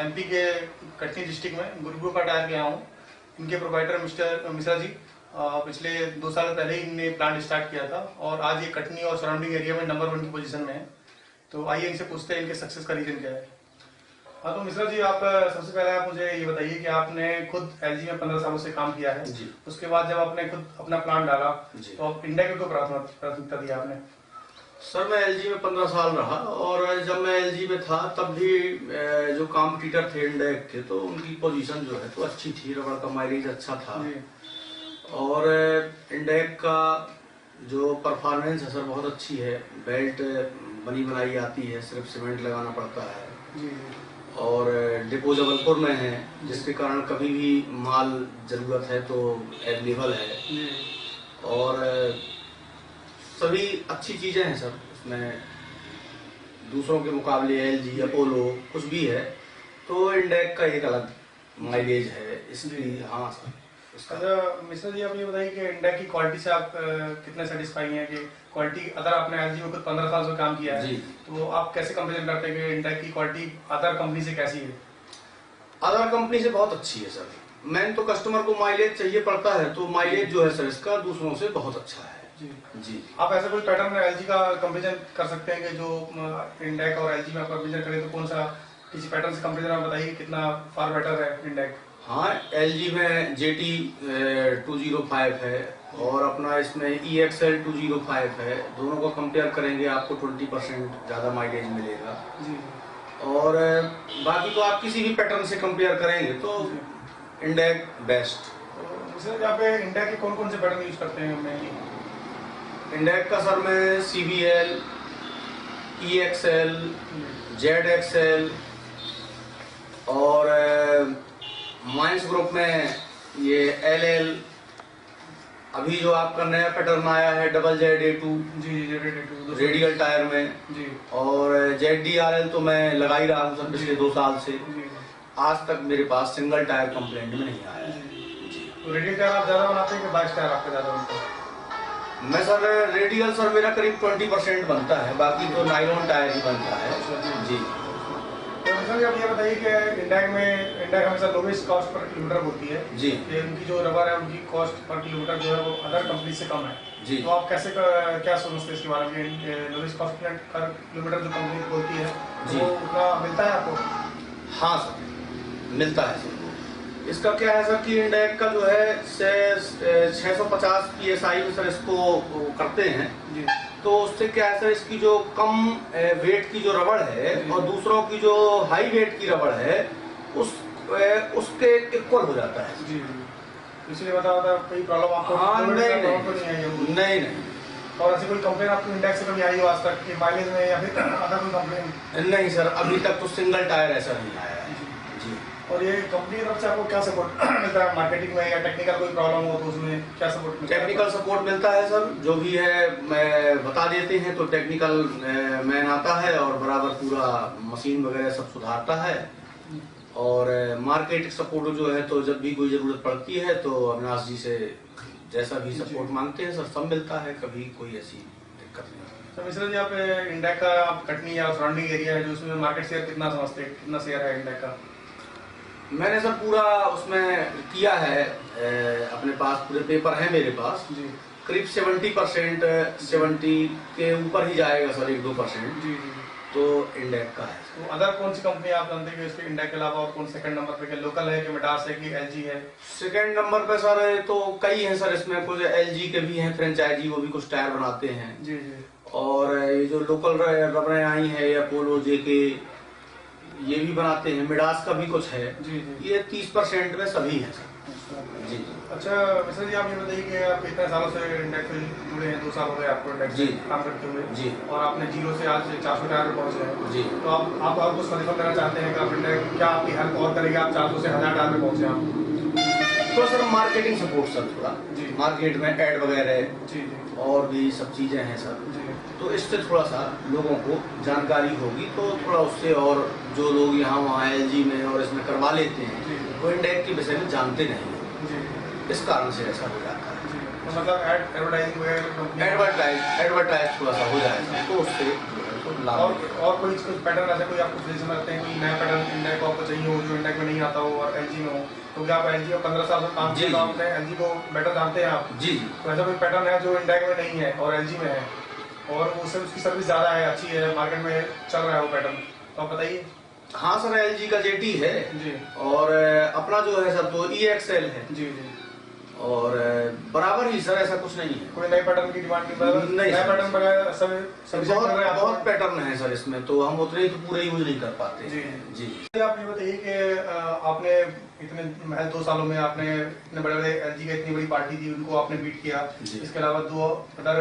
MP के Katni district में गुरुपुर का टायर गया हूँ। इनके प्रोप्राइटर मिस्टर मिश्रा जी पिछले 2 साल पहले ही इनने प्लांट स्टार्ट किया था और आज ये कटनी और सराउंडिंग एरिया में नंबर 1 की पोजीशन में है। तो आइए इनसे पूछते हैं इनके सक्सेस का रीजन क्या है। हाँ, तो मिश्रा जी आप सबसे पहले आप मुझे ये बताइए कि आपने खुद एलजी में 15 सालों से काम किया है जी। उसके बाद जब आपने खुद अपना प्लांट डाला तो आप इंडिया को प्राथमिकता दी आपने? सर मैं एलजी में 15 साल रहा और जब मैं एलजी में था तब भी जो कॉम्पिटिटर थे इंडेक के तो उनकी पोजीशन जो है तो अच्छी थी, रबड़ का माइलेज अच्छा था और इंडेक का जो परफॉर्मेंस है सर बहुत अच्छी है। बेल्ट बनी बनाई आती है, सिर्फ सीमेंट लगाना पड़ता है और डिपो जबलपुर में है जिसके कारण कभी भी माल जरूरत है तो अवेलेबल है और सभी अच्छी चीजें हैं सर उसमें। दूसरों के मुकाबले एलजी अपोलो कुछ भी है तो इंडेक का एक अलग माइलेज है इसलिए। हाँ सर। अच्छा मिश्रा जी आप ये बताइए कि इंडेक की क्वालिटी से आप कितने सेटिस्फाई हैं कि क्वालिटी, अगर आपने एलजी में खुद 15 साल से काम किया है तो आप कैसे कंपेयर करते हैं कि इंडेक की क्वालिटी अदर कंपनी से कैसी है? अदर कंपनी से बहुत अच्छी है सर। मेन तो कस्टमर को माइलेज चाहिए पड़ता है तो माइलेज जो है सर इसका दूसरों से बहुत अच्छा है जी। आप ऐसा कोई पैटर्न में एलजी का कंपेरिजन कर सकते हैं कि जो इंडेक और एलजी में आप कंपेरिजन करें तो कौन सा किसी पैटर्न से कंपेरिजन आप बताइए कितना फार बेटर है इंडेक? हाँ, एलजी में जेटी 205 है और अपना इसमें EXL 205 है। दोनों को कंपेयर करेंगे आपको 20% ज्यादा माइलेज मिलेगा जी। और बाकी तो आप किसी भी पैटर्न से कंपेयर करेंगे तो इंडेक बेस्ट। तो यहाँ पे इंडेक के कौन कौन से पैटर्न यूज करते हैं मेनली? इंडेक का सर मैं CBL, EXL, ZXL और माइंस ग्रुप में ये LL, अभी जो आपका नया पैटर्न आया है ZZA2 जी रेडियल टायर में जी। और ZDRL तो मैं लगा ही रहा हूँ सर पिछले 2 साल से। आज तक मेरे पास सिंगल टायर कंप्लेंट में नहीं आया है जी। तो रेडियल टायर आप ज्यादा बनाते हैं कि बाइस टायर आपका ज्यादा बनता है? मैं सर रेडियल सर मेरा करीब 20% बनता है, बाकी तो नायलॉन टायर ही बनता है जी। तो आप ये बताइए कि इंडेक हमेशा लोवेस्ट कॉस्ट पर किलोमीटर होती है जी। उनकी जो रबर है उनकी कॉस्ट पर किलोमीटर जो है वो अदर कंपनी से कम है जी। तो आप कैसे क्या समझते हैं इसके बारे में? लोवेस्ट कॉस्ट पर किलोमीटर जो कंपनी बोलती है वो उतना मिलता है आपको? हाँ सर मिलता है सर। इसका क्या है सर कि इंडेक का जो है 650 PSI में सर इसको करते हैं जी। तो उससे क्या है सर इसकी जो कम वेट की जो रबड़ है और दूसरों की जो हाई वेट की रबड़ है उसके इक्वल हो जाता है जी। इसलिए बताओ था कोई प्रॉब्लम आपको? हाँ नहीं। और ऐसी कोई कंप्लेन आपको इंडेक से कभी आई हो आज तक कि माइलेज में या फिर अदर कोई कंप्लेन? नहीं सर अभी तक तो सिंगल टायर ऐसा नहीं आया है जी। और ये कंपनी की तरफ से आपको क्या सपोर्ट मिलता है मार्केटिंग में, या टेक्निकल कोई प्रॉब्लम हो तो उसमें क्या सपोर्ट मिलता है? टेक्निकल सपोर्ट मिलता है सर, जो भी है मैं बता देते हैं तो टेक्निकल मैन आता है और बराबर पूरा मशीन वगैरह सब सुधारता है। और मार्केटिंग सपोर्ट जो है तो जब भी कोई जरूरत पड़ती है तो अविनाश जी से जैसा भी सपोर्ट मांगते हैं सर सब मिलता है, कभी कोई ऐसी दिक्कत नहीं। तो मिश्रा जी आप इंडेक का आप कटनी या सराउंडिंग एरिया है जो उसमें मार्केट शेयर कितना समझते हैं, कितना शेयर है इंडेक का? मैंने सर पूरा उसमें किया है, अपने पास पूरे पेपर है मेरे पास जी। करीब 70% 70 के ऊपर ही जाएगा सर, 1-2% जी। तो इंडेक का है। तो अदर कौन सी कंपनी आप जानते हैं इसके इंडेक के अलावा और कौन सेकंड नंबर पे? क्या लोकल है कि मिडास है कि एलजी है? सेकंड नंबर पे सर तो कई हैं सर, इसमें कुछ एलजी के भी हैं फ्रेंचाइजी, वो भी कुछ टायर बनाते हैं जी जी। और ये जो लोकल रबरें आई है अपोलो जेके ये भी बनाते हैं, मिडास का भी कुछ है जी जी। ये 30% में सभी है सर जी। अच्छा मिश्रा जी आप ये बताइए कि आप कितने सालों से इंडेक से जुड़े हैं? 2 साल हो गए आपको इंडेक से काम करते हुए जी। और आपने 0 से आज 400 टायर पर पहुंचे हैं जी। तो आप कुछ सजेशन देना चाहते हैं कि आप इंडेक क्या आपकी हेल्प और करेगी? आप 400 से 1000 टायर पे पहुंचे आप तो सर मार्केटिंग सपोर्ट सर थोड़ा जी। मार्केट में एड वगैरह जी जी और भी सब चीजें हैं सर जी। तो इससे थोड़ा सा लोगों को जानकारी होगी तो थोड़ा उससे, और जो लोग यहाँ वहाँ एलजी में और इसमें करवा लेते हैं वो इंडेक के विषय में जानते नहीं है, इस कारण से ऐसा हो जाता है। तो मतलब एडवर्टाइज थोड़ा सा हो जाएगा तो उससे लाभ और मिलेगा। और कोई पैटर्न ऐसा कोई आपको सजेशन रखते हैं, कोई नया पैटर्न इंडेक को आपको चाहिए हो जो इंडेक में नहीं आता हो और एलजी में हो, क्योंकि आप एलजी में 15 साल से काम जी, किया, तो आपने एलजी को बेटर जानते हैं आप। जी तो ऐसा कोई पैटर्न है जो इंडेक में नहीं है और एलजी में है और उससे उसकी सर्विस ज़्यादा है, अच्छी है, मार्केट में चल रहा है वो पैटर्न, तो आप बताइए। हाँ सर, एलजी का जेटी है जी और अपना जो है सर तो EXL है जी जी। और बराबर ही सर, ऐसा कुछ नहीं है। कोई नए पैटर्न की डिमांड नहीं नए सर। पैटर्न वगैरह सब सर्विस कर रहे हैं आप? बहुत पैटर्न है सर इसमें, तो हम उतने ही तो पूरे यूज नहीं कर पाते। जी जी आप ये बताइए कि आपने इतने महज 2 सालों में आपने इतने बड़े बड़े एलजी का इतनी बड़ी पार्टी थी उनको आपने बीट किया, इसके अलावा 2 अदर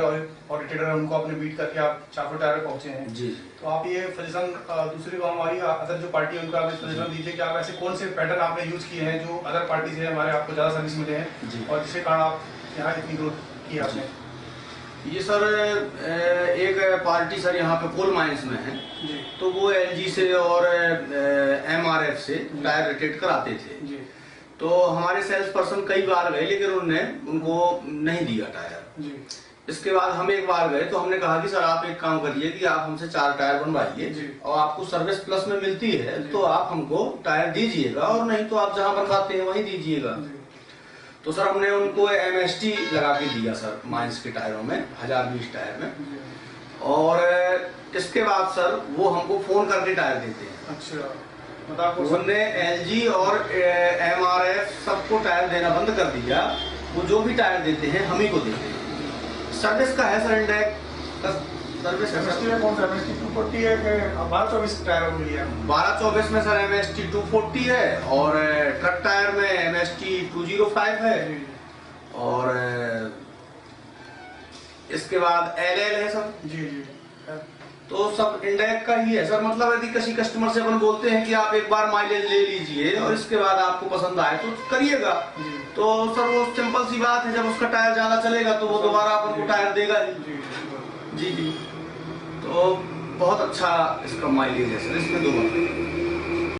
ऑडिटर है उनको आपने बीट करके आप 400 टायर पहुंचे हैं। जी तो आप ये सजेशन दूसरी को हमारी अदर जो पार्टी है उनको आप सजेशन दीजिए कि आप ऐसे कौन से पैटर्न आपने यूज किए हैं जो अदर पार्टी से हमारे आपको ज्यादा सर्विस मिले हैं और जिसके कारण आप यहाँ इतनी ग्रोथ की आपने। ये सर एक पार्टी सर यहाँ पे कोल माइंस में है, तो वो एलजी से और MRF से टायर रोटेट कराते थे। तो हमारे सेल्स पर्सन कई बार गए लेकिन उनको नहीं दिया टायर। इसके बाद हम एक बार गए तो हमने कहा कि सर आप एक काम करिए कि आप हमसे 4 टायर बनवाइए और आपको सर्विस प्लस में मिलती है तो आप हमको टायर दीजिएगा और नहीं तो आप जहाँ बनवाते हैं वहीं दीजिएगा। तो सर हमने उनको MST लगा के दिया सर माइंस के टायरों में, 1020 टायर में। और इसके बाद सर वो हमको फोन करके टायर देते हैं। अच्छा, मतलब उन्होंने LG और MRF सबको टायर देना बंद कर दिया, वो जो भी टायर देते हैं हम ही को देते हैं। सर्विस का है सर इंडेक सर्विस में कौन सा MST 240 है कि 1224 टायर हो लिया? 1224 में सर MST 240 है और ट्रक टायर में MST 205 है और इसके बाद LL है सर। जी जी। तो सब इंडेक का ही है सर। मतलब यदि किसी कस्टमर से अपन बोलते हैं कि आप एक बार माइलेज ले लीजिए और इसके बाद आपको पसंद आए तो करिएगा, तो सर वो सिंपल सी बात है, जब उसका टायर ज्यादा चलेगा तो वो दोबारा अपन को टायर देगा ही। जी जी। तो बहुत अच्छा इसका माइलेज है सर, इसमें 2 बार